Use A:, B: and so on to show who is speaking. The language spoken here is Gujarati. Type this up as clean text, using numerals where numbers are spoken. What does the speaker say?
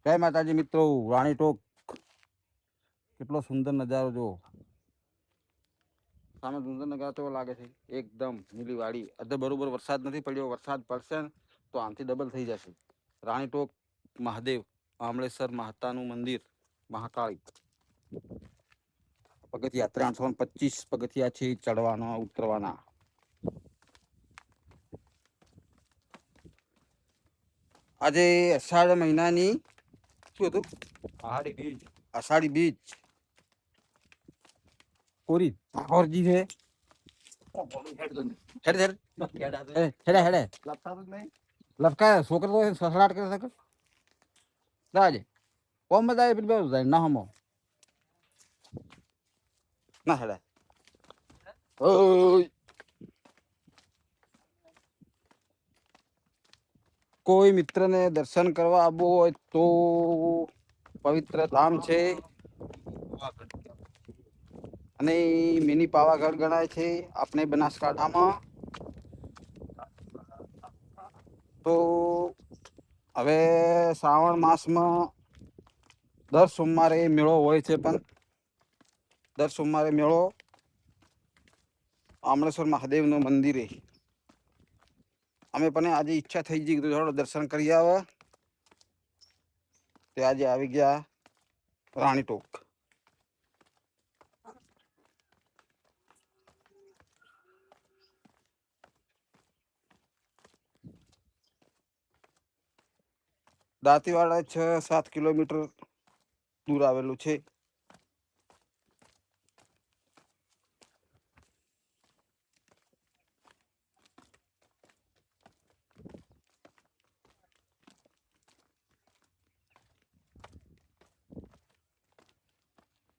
A: જય માતાજી મિત્રો, રાણી ટોક કેટલો સુંદર નજારો જો સામે સુંદર નજારો કેવો લાગે છે. એકદમ નીલી વાડી. અધર બરોબર વરસાદ નથી પડ્યો. વરસાદ પડશે ને તો આમથી ડબલ થઈ જશે. રાણી ટોક મહાદેવ આમળેશ્વર માતાનું મંદિર મહાકાળી પગથિયા 325 પગથિયા છે ચડવાના ઉતરવાના. આજે અષાઢ મહિનાની શું હતું? અષાઢી બીજ કોરી ઠાકોરજી છે. હેડે હેડે હેડે લફકા છોકરો તો સસરાટ કરે શકે દાજે કોમ બધા પેલી જાય ના હમો ના હેડે ઓય કોઈ મિત્રને દર્શન કરવા આવવું હોય તો પવિત્ર ધામ છે અને મિની પાવાગઢ ગણાય છે આપણે બનાસકાંઠામાં. તો હવે શ્રાવણ માસમાં દર સોમવારે મેળો હોય છે, પણ દર સોમવારે મેળો આમળેશ્વર મહાદેવનું મંદિરે અમે પણ આજે ઈચ્છા થઈ ગઈ કે થોડો દર્શન કરી આવે. તે આજે આવી ગયા રાણી ટોક. દાંતીવાડા 6-7 કિલોમીટર દૂર આવેલું છે.